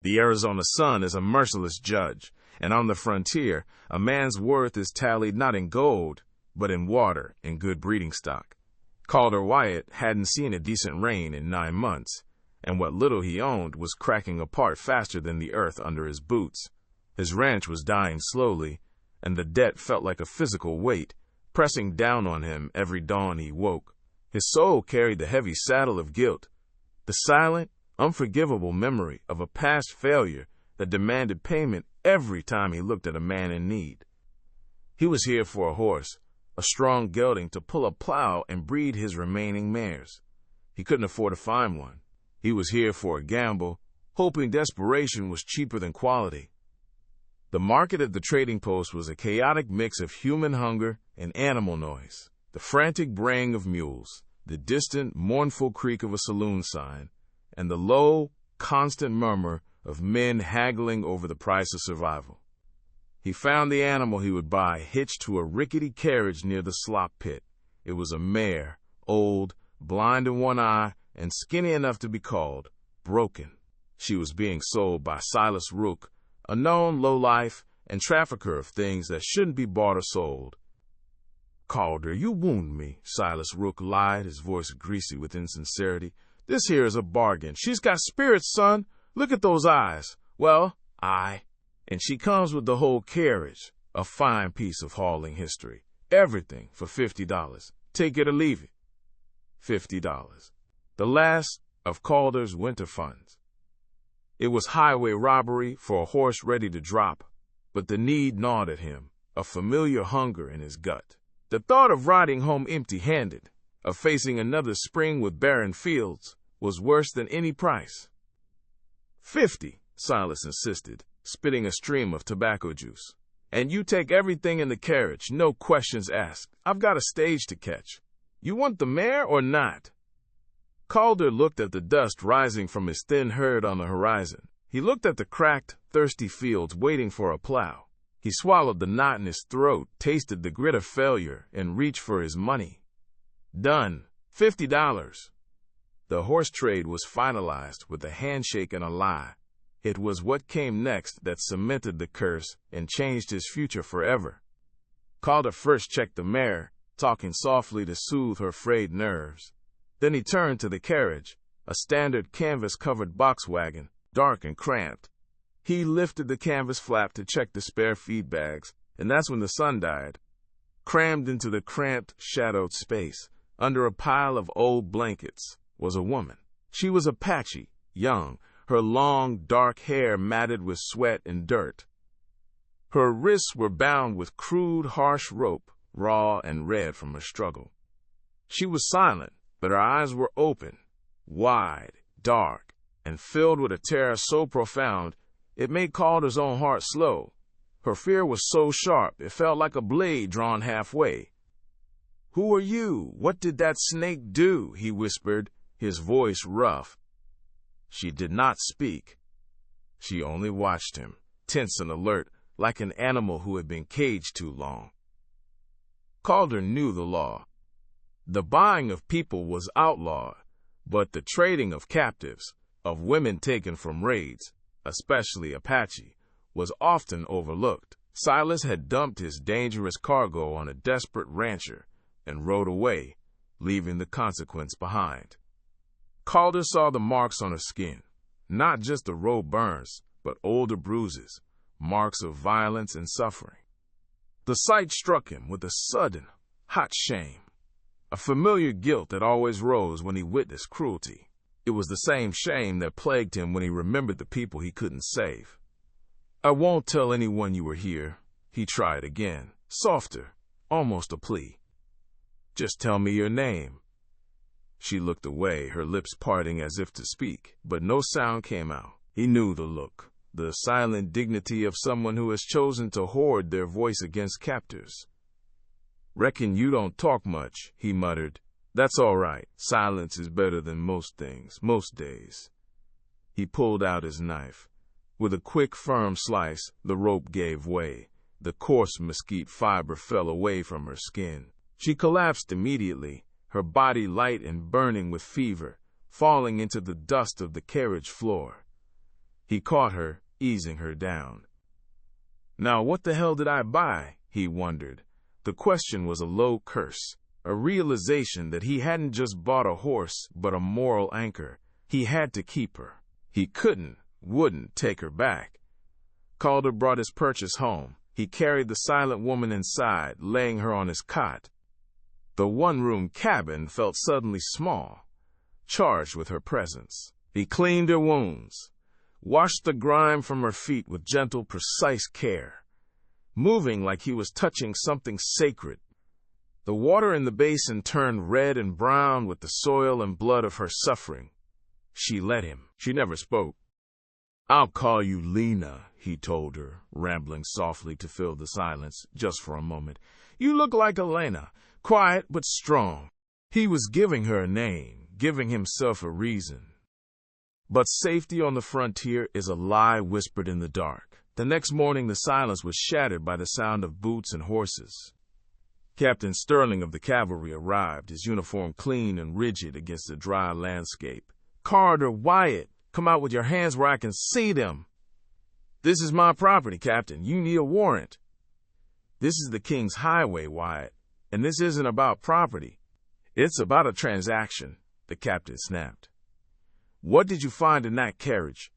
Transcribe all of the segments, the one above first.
The Arizona sun is a merciless judge, and on the frontier, a man's worth is tallied not in gold, but in water and good breeding stock. Calder Wyatt hadn't seen a decent rain in 9 months, and what little he owned was cracking apart faster than the earth under his boots. His ranch was dying slowly, and the debt felt like a physical weight, pressing down on him every dawn he woke. His soul carried the heavy saddle of guilt, the silent, unforgivable memory of a past failure that demanded payment every time he looked at a man in need. He was here for a horse, a strong gelding to pull a plow and breed his remaining mares. He couldn't afford to find one. He was here for a gamble, hoping desperation was cheaper than quality. The market at the trading post was a chaotic mix of human hunger and animal noise, the frantic braying of mules, the distant, mournful creak of a saloon sign, and the low, constant murmur of men haggling over the price of survival. He found the animal he would buy hitched to a rickety carriage near the slop pit. It was a mare, old, blind in one eye, and skinny enough to be called broken. She was being sold by Silas Rook, a known lowlife and trafficker of things that shouldn't be bought or sold. "Calder, you wound me," Silas Rook lied, his voice greasy with insincerity. "This here is a bargain. She's got spirits, son. Look at those eyes." "Well, aye. And she comes with the whole carriage, a fine piece of hauling history. Everything for $50. Take it or leave it." $50. The last of Calder's winter funds. It was highway robbery for a horse ready to drop, but the need gnawed at him, a familiar hunger in his gut. The thought of riding home empty-handed, of facing another spring with barren fields, was worse than any price. "50, Silas insisted, spitting a stream of tobacco juice. "And you take everything in the carriage, no questions asked. I've got a stage to catch. You want the mare or not?" Calder looked at the dust rising from his thin herd on the horizon. He looked at the cracked, thirsty fields waiting for a plow. He swallowed the knot in his throat, tasted the grit of failure, and reached for his money. Done. $50. The horse trade was finalized with a handshake and a lie. It was what came next that cemented the curse and changed his future forever. Calder first checked the mare, talking softly to soothe her frayed nerves. Then he turned to the carriage, a standard canvas-covered box wagon, dark and cramped. He lifted the canvas flap to check the spare feed bags, and that's when the sun died. Crammed into the cramped, shadowed space, under a pile of old blankets, was a woman. She was Apache, young, her long, dark hair matted with sweat and dirt. Her wrists were bound with crude, harsh rope, raw and red from her struggle. She was silent, but her eyes were open, wide, dark, and filled with a terror so profound it made Calder's own heart slow. Her fear was so sharp it felt like a blade drawn halfway. "Who are you? What did that snake do?" he whispered, his voice rough. She did not speak. She only watched him, tense and alert, like an animal who had been caged too long. Calder knew the law. The buying of people was outlawed, but the trading of captives, of women taken from raids, especially Apache, was often overlooked. Silas had dumped his dangerous cargo on a desperate rancher and rode away, leaving the consequence behind. Calder saw the marks on her skin, not just the raw burns, but older bruises, marks of violence and suffering. The sight struck him with a sudden, hot shame, a familiar guilt that always rose when he witnessed cruelty. It was the same shame that plagued him when he remembered the people he couldn't save. "I won't tell anyone you were here," he tried again, softer, almost a plea. "Just tell me your name." She looked away, her lips parting as if to speak, but no sound came out. He knew the look, the silent dignity of someone who has chosen to hoard their voice against captors. "Reckon you don't talk much," he muttered. "That's all right. Silence is better than most things, most days." He pulled out his knife. With a quick, firm slice, the rope gave way. The coarse mesquite fiber fell away from her skin. She collapsed immediately, her body light and burning with fever, falling into the dust of the carriage floor. He caught her, easing her down. Now what the hell did I buy? He wondered. The question was a low curse, a realization that he hadn't just bought a horse, but a moral anchor. He had to keep her. He wouldn't take her back. Calder brought his purchase home. He carried the silent woman inside, laying her on his cot. The one-room cabin felt suddenly small, charged with her presence. He cleaned her wounds, washed the grime from her feet with gentle, precise care, moving like he was touching something sacred. The water in the basin turned red and brown with the soil and blood of her suffering. She let him. She never spoke. "I'll call you Lena," he told her, rambling softly to fill the silence just for a moment. "You look like Ayanna, quiet but strong." He was giving her a name, giving himself a reason. But safety on the frontier is a lie whispered in the dark. The next morning the silence was shattered by the sound of boots and horses. Captain Sterling of the Cavalry arrived, his uniform clean and rigid against the dry landscape. "Calder Wyatt, come out with your hands where I can see them." "This is my property, Captain. You need a warrant." "This is the King's Highway, Wyatt, and this isn't about property. It's about a transaction," the captain snapped. "What did you find in that carriage?"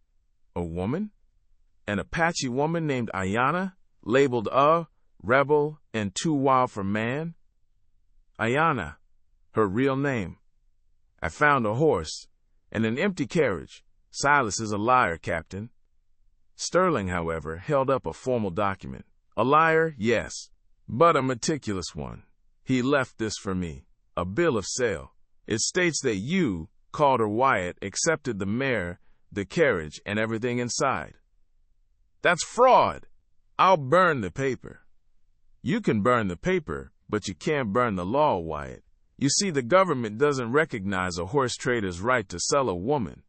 "A woman? An Apache woman named Ayanna, labeled a rebel and too wild for man?" "Ayanna, her real name. I found a horse and an empty carriage. Silas is a liar, Captain." Sterling, however, held up a formal document. "A liar, yes, but a meticulous one. He left this for me, a bill of sale. It states that you, Calder Wyatt, accepted the mare, the carriage, and everything inside." "That's fraud. I'll burn the paper." "You can burn the paper, but you can't burn the law, Wyatt. You see, the government doesn't recognize a horse trader's right to sell a woman.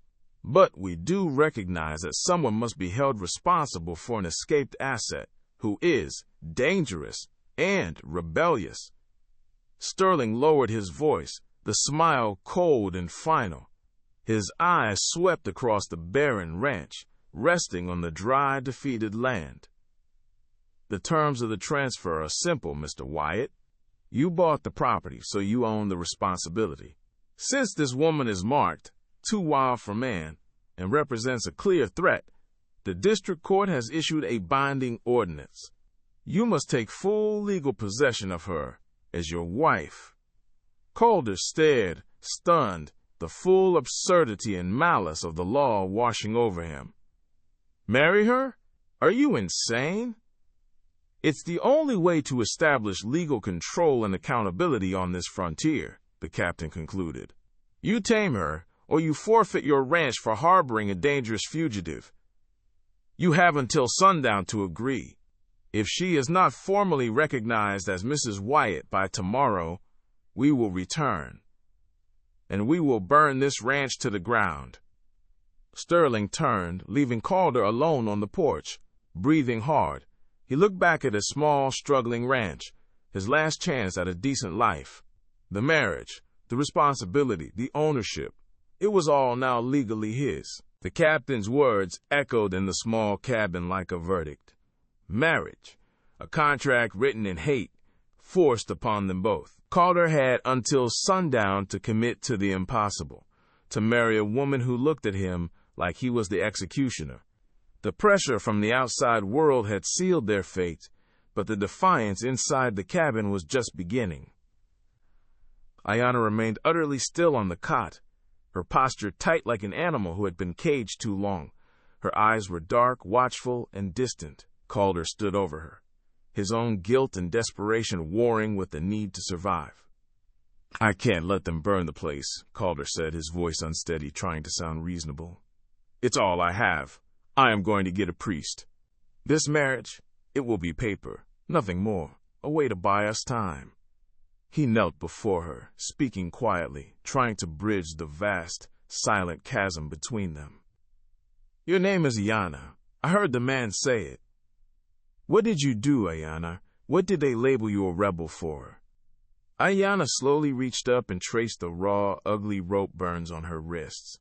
But we do recognize that someone must be held responsible for an escaped asset who is dangerous and rebellious." Sterling lowered his voice, the smile cold and final. His eyes swept across the barren ranch, resting on the dry, defeated land. "The terms of the transfer are simple, Mr. Wyatt. You bought the property, so you own the responsibility. Since this woman is marked too wild for man and represents a clear threat, the district court has issued a binding ordinance. You must take full legal possession of her as your wife." Calder stared, stunned, the full absurdity and malice of the law washing over him. "Marry her? Are you insane?" "It's the only way to establish legal control and accountability on this frontier," the captain concluded. "You tame her, or you forfeit your ranch for harboring a dangerous fugitive. You have until sundown to agree. If she is not formally recognized as Mrs. Wyatt by tomorrow, we will return, and we will burn this ranch to the ground." Sterling turned, leaving Calder alone on the porch, breathing hard. He looked back at his small, struggling ranch, his last chance at a decent life. The marriage, the responsibility, the ownership, it was all now legally his. The captain's words echoed in the small cabin like a verdict. Marriage, a contract written in hate, forced upon them both. Calder had until sundown to commit to the impossible, to marry a woman who looked at him like he was the executioner. The pressure from the outside world had sealed their fate, but the defiance inside the cabin was just beginning. Ayanna remained utterly still on the cot, her posture tight like an animal who had been caged too long. Her eyes were dark, watchful, and distant. Calder stood over her, his own guilt and desperation warring with the need to survive. "I can't let them burn the place," Calder said, his voice unsteady, trying to sound reasonable. "It's all I have. I am going to get a priest. This marriage, it will be paper, nothing more, a way to buy us time." He knelt before her, speaking quietly, trying to bridge the vast, silent chasm between them. "Your name is Ayanna. I heard the man say it. What did you do, Ayanna? What did they label you a rebel for?" Ayanna slowly reached up and traced the raw, ugly rope burns on her wrists.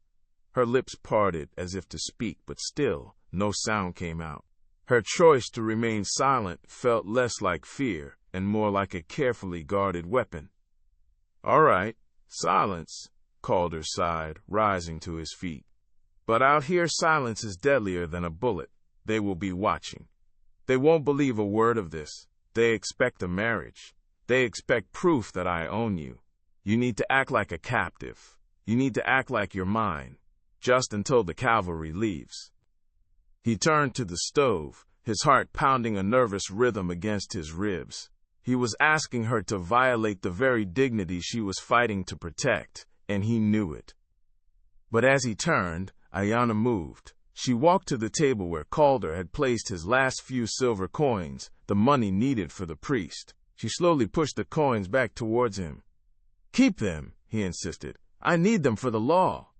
Her lips parted as if to speak, but still no sound came out. Her choice to remain silent felt less like fear and more like a carefully guarded weapon. "All right, silence," Calder sighed, rising to his feet. "But out here silence is deadlier than a bullet. They will be watching. They won't believe a word of this. They expect a marriage. They expect proof that I own you. You need to act like a captive. You need to act like you're mine, just until the cavalry leaves." He turned to the stove, his heart pounding a nervous rhythm against his ribs. He was asking her to violate the very dignity she was fighting to protect, and he knew it. But as he turned, Ayanna moved. She walked to the table where Calder had placed his last few silver coins, the money needed for the priest. She slowly pushed the coins back towards him. "Keep them," he insisted. "I need them for the law."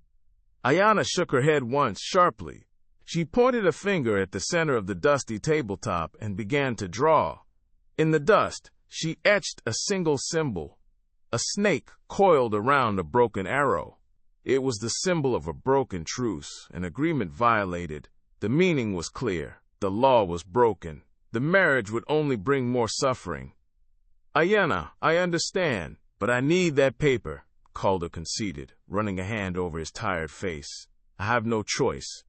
Ayanna shook her head once sharply. She pointed a finger at the center of the dusty tabletop and began to draw. In the dust, she etched a single symbol, a snake coiled around a broken arrow. It was the symbol of a broken truce, an agreement violated. The meaning was clear. The law was broken. The marriage would only bring more suffering. "Ayanna, I understand, but I need that paper," Calder conceded, running a hand over his tired face. "I have no choice."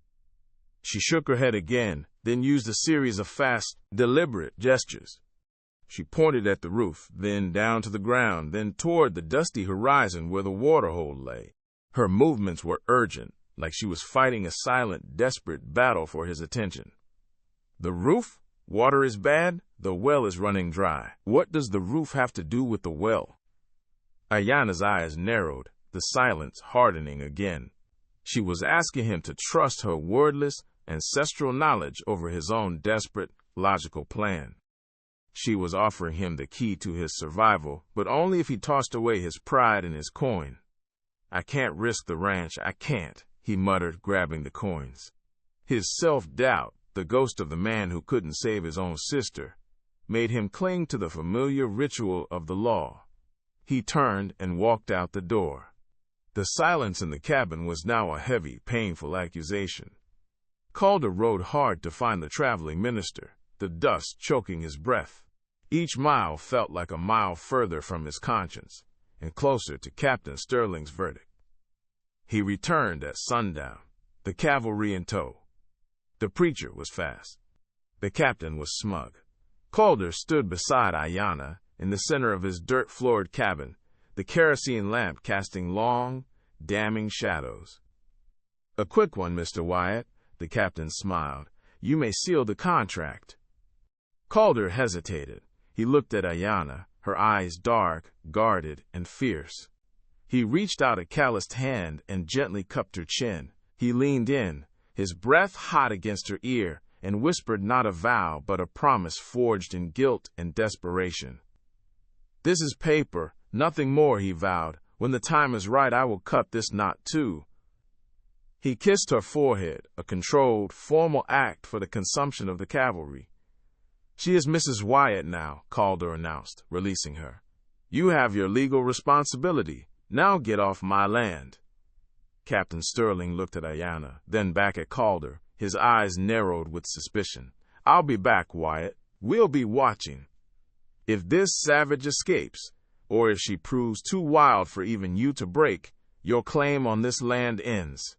She shook her head again, then used a series of fast, deliberate gestures. She pointed at the roof, then down to the ground, then toward the dusty horizon where the waterhole lay. Her movements were urgent, like she was fighting a silent, desperate battle for his attention. "The roof? Water is bad? The well is running dry. What does the roof have to do with the well?" Ayanna's eyes narrowed, the silence hardening again. She was asking him to trust her wordless, ancestral knowledge over his own desperate, logical plan. She was offering him the key to his survival, but only if he tossed away his pride and his coin. "I can't risk the ranch, I can't," he muttered, grabbing the coins. His self-doubt, the ghost of the man who couldn't save his own sister, made him cling to the familiar ritual of the law. He turned and walked out the door. The silence in the cabin was now a heavy, painful accusation. Calder rode hard to find the traveling minister, the dust choking his breath. Each mile felt like a mile further from his conscience, and closer to Captain Sterling's verdict. He returned at sundown, the cavalry in tow. The preacher was fast. The captain was smug. Calder stood beside Ayanna, in the center of his dirt-floored cabin, the kerosene lamp casting long, damning shadows. "A quick one, Mr. Wyatt," the captain smiled. "You may seal the contract." Calder hesitated. He looked at Ayanna, her eyes dark, guarded, and fierce. He reached out a calloused hand and gently cupped her chin. He leaned in, his breath hot against her ear, and whispered not a vow but a promise forged in guilt and desperation. "This is paper, nothing more," he vowed. "When the time is right, I will cut this knot too." He kissed her forehead, a controlled, formal act for the consumption of the cavalry. "She is Mrs. Wyatt now," Calder announced, releasing her. "You have your legal responsibility. Now get off my land." Captain Sterling looked at Ayanna, then back at Calder, his eyes narrowed with suspicion. "I'll be back, Wyatt. We'll be watching. If this savage escapes, or if she proves too wild for even you to break, your claim on this land ends."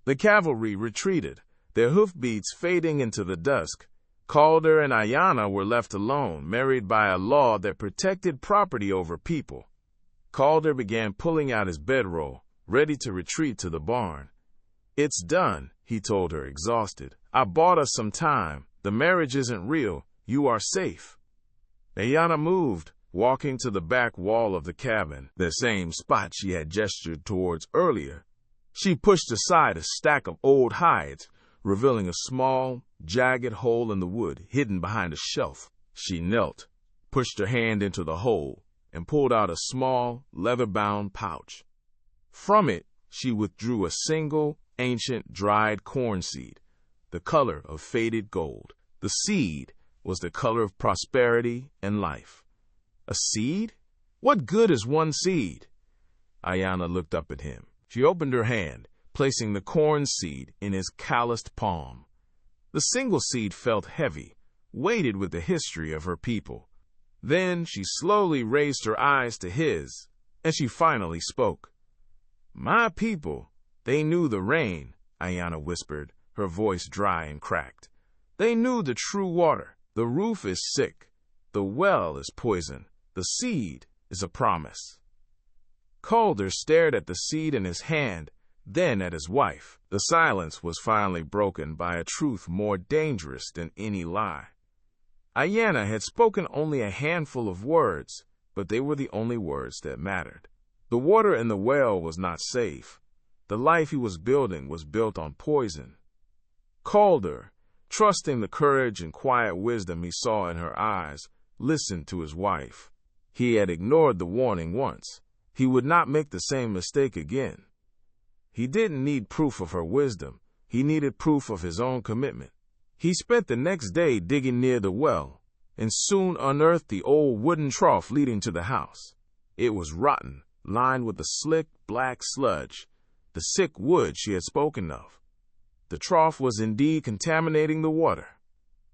The cavalry retreated, their hoofbeats fading into the dusk. Calder and Ayanna were left alone, married by a law that protected property over people. Calder began pulling out his bedroll, ready to retreat to the barn. "It's done," he told her, exhausted. "I bought us some time. The marriage isn't real. You are safe." Ayanna moved, walking to the back wall of the cabin, the same spot she had gestured towards earlier. She pushed aside a stack of old hides, revealing a small, jagged hole in the wood hidden behind a shelf. She knelt, pushed her hand into the hole, and pulled out a small, leather-bound pouch. From it, she withdrew a single, ancient, dried corn seed, the color of faded gold. The seed was the color of prosperity and life. A seed? What good is one seed? Ayanna looked up at him. She opened her hand, placing the corn seed in his calloused palm. The single seed felt heavy, weighted with the history of her people. Then she slowly raised her eyes to his, and she finally spoke. "My people, they knew the rain," Ayanna whispered, her voice dry and cracked. "They knew the true water. The roof is sick. The well is poison. The seed is a promise." Calder stared at the seed in his hand, then at his wife. The silence was finally broken by a truth more dangerous than any lie. Ayanna had spoken only a handful of words, but they were the only words that mattered. The water in the well was not safe. The life he was building was built on poison. Calder, trusting the courage and quiet wisdom he saw in her eyes, listened to his wife. He had ignored the warning once. He would not make the same mistake again. He didn't need proof of her wisdom. He needed proof of his own commitment. He spent the next day digging near the well, and soon unearthed the old wooden trough leading to the house. It was rotten, lined with the slick, black sludge, the sick wood she had spoken of. The trough was indeed contaminating the water.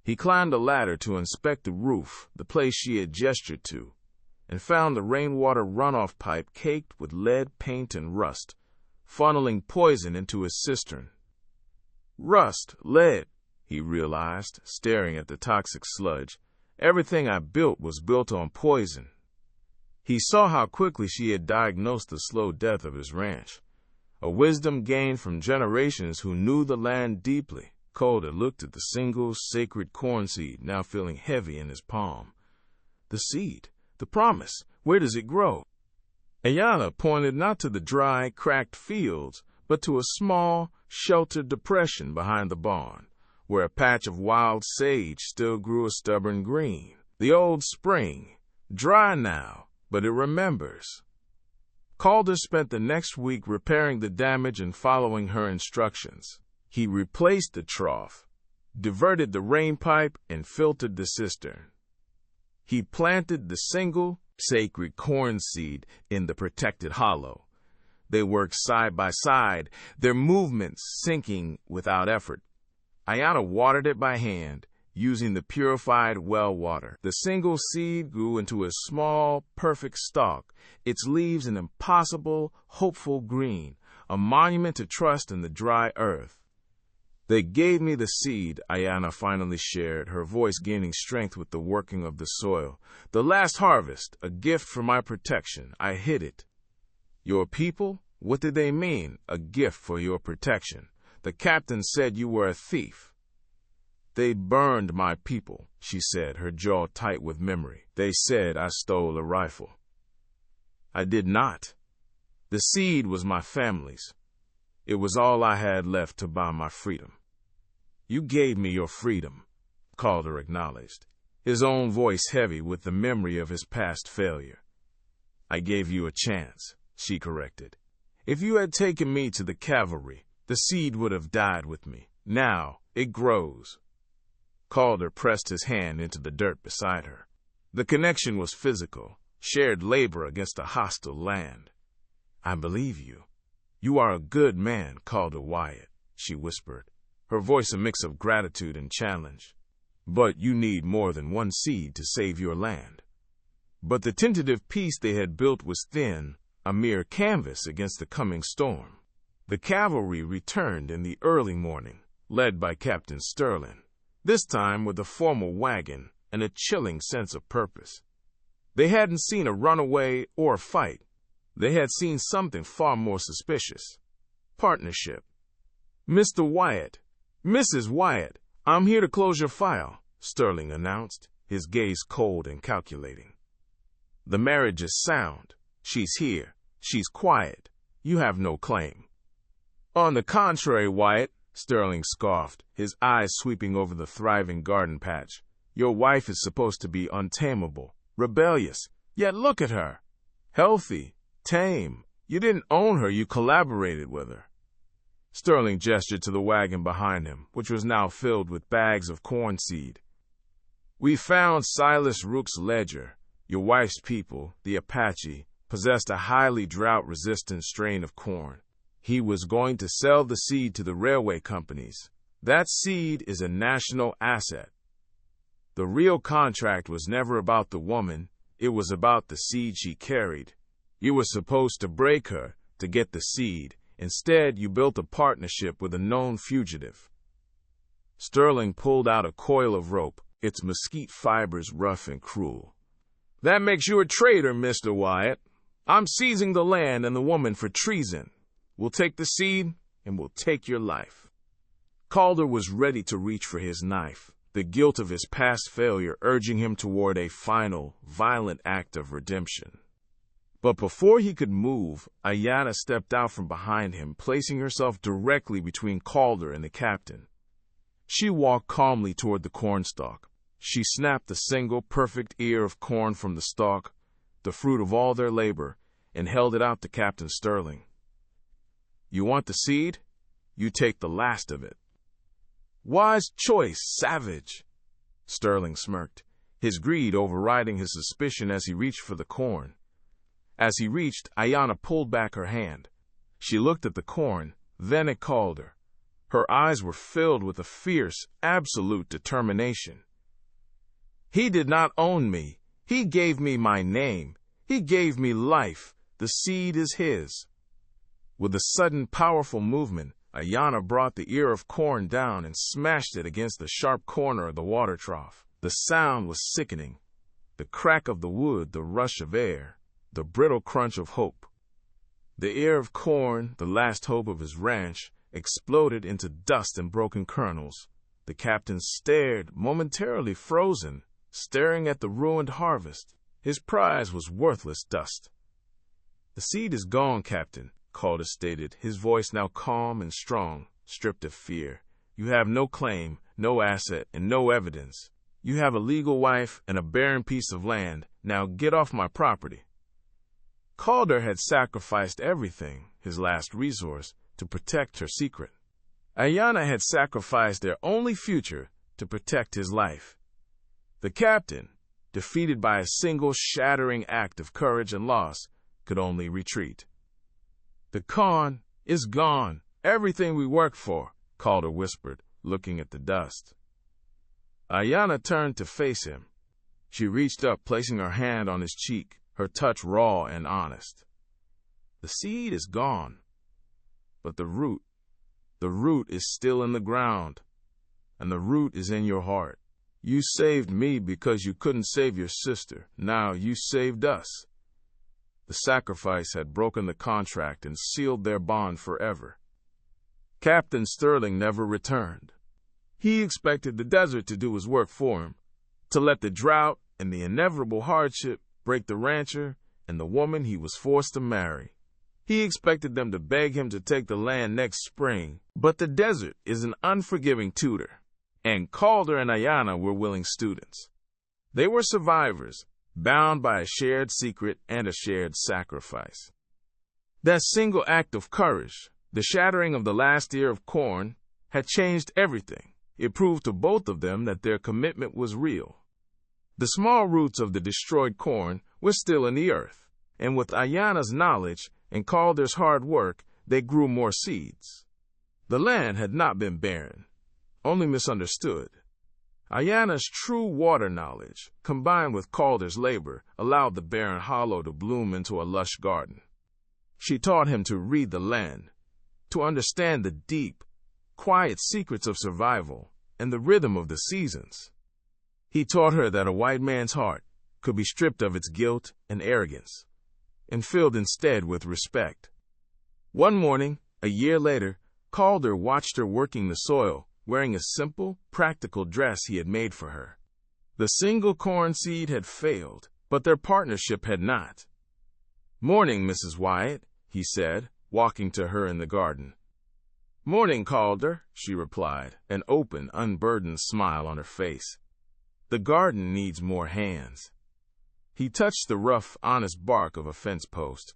He climbed a ladder to inspect the roof, the place she had gestured to, and found the rainwater runoff pipe caked with lead paint and rust, funneling poison into his cistern. Rust, lead, he realized, staring at the toxic sludge. Everything I built was built on poison. He saw how quickly she had diagnosed the slow death of his ranch, a wisdom gained from generations who knew the land deeply. Calder looked at the single, sacred corn seed now feeling heavy in his palm. The seed, the promise, where does it grow? Ayanna pointed not to the dry, cracked fields, but to a small, sheltered depression behind the barn, where a patch of wild sage still grew a stubborn green. The old spring, dry now, but it remembers. Calder spent the next week repairing the damage and following her instructions. He replaced the trough, diverted the rain pipe, and filtered the cistern. He planted the single, sacred corn seed in the protected hollow. They worked side by side, their movements syncing without effort. Ayanna watered it by hand, using the purified well water. The single seed grew into a small, perfect stalk, its leaves an impossible, hopeful green, a monument to trust in the dry earth. "They gave me the seed," Ayanna finally shared, her voice gaining strength with the working of the soil. "The last harvest, a gift for my protection. I hid it." "Your people? What did they mean, a gift for your protection? The captain said you were a thief." "They burned my people," she said, her jaw tight with memory. "They said I stole a rifle. I did not. The seed was my family's. It was all I had left to buy my freedom." "You gave me your freedom," Calder acknowledged, his own voice heavy with the memory of his past failure. "I gave you a chance," she corrected. "If you had taken me to the cavalry, the seed would have died with me. Now it grows." Calder pressed his hand into the dirt beside her. The connection was physical, shared labor against a hostile land. "I believe you. You are a good man, Calder Wyatt," she whispered, her voice a mix of gratitude and challenge. "But you need more than one seed to save your land." But the tentative peace they had built was thin, a mere canvas against the coming storm. The cavalry returned in the early morning, led by Captain Sterling, this time with a formal wagon and a chilling sense of purpose. They hadn't seen a runaway or a fight. They had seen something far more suspicious. Partnership. "Mr. Wyatt, Mrs. Wyatt, I'm here to close your file," Sterling announced, his gaze cold and calculating. "The marriage is sound. She's here. She's quiet. You have no claim." "On the contrary, Wyatt," Sterling scoffed, his eyes sweeping over the thriving garden patch. "Your wife is supposed to be untamable, rebellious, yet look at her. Healthy, tame. You didn't own her, you collaborated with her." Sterling gestured to the wagon behind him, which was now filled with bags of corn seed. "We found Silas Rook's ledger. Your wife's people, the Apache, possessed a highly drought-resistant strain of corn. He was going to sell the seed to the railway companies. That seed is a national asset. The real contract was never about the woman, it was about the seed she carried. You were supposed to break her to get the seed. Instead, you built a partnership with a known fugitive. Sterling pulled out a coil of rope, its mesquite fibers rough and cruel. That makes you a traitor, Mr. Wyatt. I'm seizing the land and the woman for treason. We'll take the seed, and we'll take your life. Calder was ready to reach for his knife, the guilt of his past failure urging him toward a final, violent act of redemption. But before he could move, Ayanna stepped out from behind him, placing herself directly between Calder and the captain. She walked calmly toward the cornstalk. She snapped a single perfect ear of corn from the stalk, the fruit of all their labor, and held it out to Captain Sterling. You want the seed? You take the last of it. Wise choice, savage. Sterling smirked, his greed overriding his suspicion as he reached for the corn. As he reached, Ayanna pulled back her hand. She looked at the corn, then at Calder. Her eyes were filled with a fierce, absolute determination. He did not own me. He gave me my name. He gave me life. The seed is his. With a sudden, powerful movement, Ayanna brought the ear of corn down and smashed it against the sharp corner of the water trough. The sound was sickening. The crack of the wood, the rush of air, the brittle crunch of hope. The ear of corn, the last hope of his ranch, exploded into dust and broken kernels. The captain stared, momentarily frozen, staring at the ruined harvest. His prize was worthless dust. The seed is gone, Captain, Calder stated, his voice now calm and strong, stripped of fear. You have no claim, no asset, and no evidence. You have a legal wife and a barren piece of land. Now get off my property. Calder had sacrificed everything, his last resource, to protect her secret. Ayanna had sacrificed their only future to protect his life. The captain, defeated by a single shattering act of courage and loss, could only retreat. The corn is gone. Everything we worked for, Calder whispered, looking at the dust. Ayanna turned to face him. She reached up, placing her hand on his cheek, her touch raw and honest. The seed is gone, but the root is still in the ground, and the root is in your heart. You saved me because you couldn't save your sister. Now you saved us. The sacrifice had broken the contract and sealed their bond forever. Captain Sterling never returned. He expected the desert to do his work for him, to let the drought and the inevitable hardship break the rancher and the woman he was forced to marry. He expected them to beg him to take the land next spring, but the desert is an unforgiving tutor, and Calder and Ayanna were willing students. They were survivors, bound by a shared secret and a shared sacrifice. That single act of courage, the shattering of the last ear of corn, had changed everything. It proved to both of them that their commitment was real. The small roots of the destroyed corn were still in the earth, and with Ayanna's knowledge and Calder's hard work, they grew more seeds. The land had not been barren, only misunderstood. Ayanna's true water knowledge, combined with Calder's labor, allowed the barren hollow to bloom into a lush garden. She taught him to read the land, to understand the deep, quiet secrets of survival and the rhythm of the seasons. He taught her that a white man's heart could be stripped of its guilt and arrogance, and filled instead with respect. One morning, a year later, Calder watched her working the soil, wearing a simple, practical dress he had made for her. The single corn seed had failed, but their partnership had not. "Morning, Mrs. Wyatt," he said, walking to her in the garden. "Morning, Calder," she replied, an open, unburdened smile on her face. "The garden needs more hands." He touched the rough, honest bark of a fence post.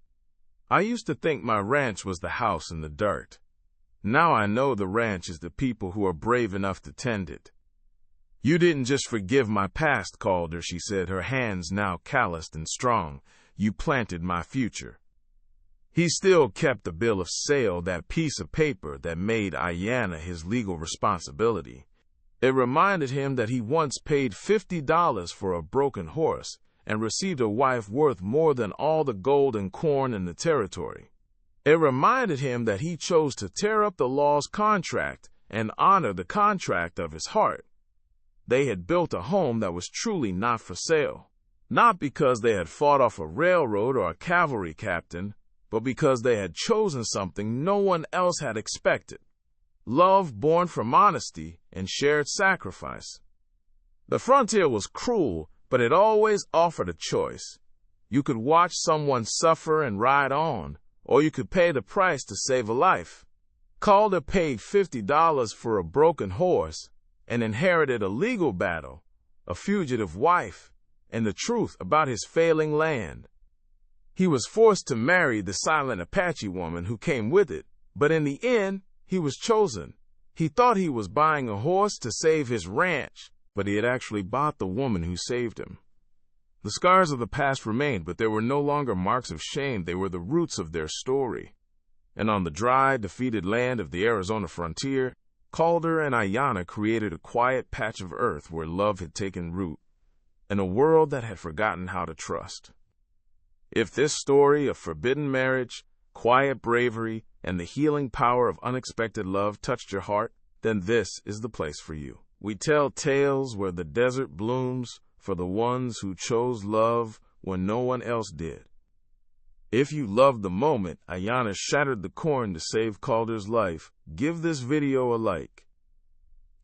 "I used to think my ranch was the house in the dirt. Now I know the ranch is the people who are brave enough to tend it." "You didn't just forgive my past, Calder," she said, her hands now calloused and strong. "You planted my future." He still kept the bill of sale, that piece of paper that made Ayanna his legal responsibility. It reminded him that he once paid $50 for a broken horse and received a wife worth more than all the gold and corn in the territory. It reminded him that he chose to tear up the law's contract and honor the contract of his heart. They had built a home that was truly not for sale, not because they had fought off a railroad or a cavalry captain, but because they had chosen something no one else had expected: love born from honesty and shared sacrifice. The frontier was cruel, but it always offered a choice. You could watch someone suffer and ride on, or you could pay the price to save a life. Calder paid $50 for a broken horse and inherited a legal battle, a fugitive wife, and the truth about his failing land. He was forced to marry the silent Apache woman who came with it, but in the end, he was chosen. He thought he was buying a horse to save his ranch, but he had actually bought the woman who saved him. The scars of the past remained, but they were no longer marks of shame. They were the roots of their story. And on the dry, defeated land of the Arizona frontier, Calder and Ayanna created a quiet patch of earth where love had taken root, in a world that had forgotten how to trust. If this story of forbidden marriage, quiet bravery, and the healing power of unexpected love touched your heart, then this is the place for you. We tell tales where the desert blooms for the ones who chose love when no one else did. If you loved the moment Ayanna shattered the corn to save Calder's life, give this video a like.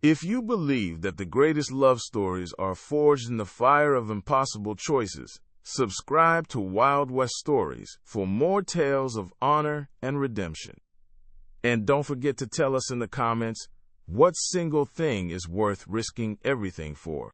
If you believe that the greatest love stories are forged in the fire of impossible choices, subscribe to Wild West Stories for more tales of honor and redemption. And don't forget to tell us in the comments what single thing is worth risking everything for.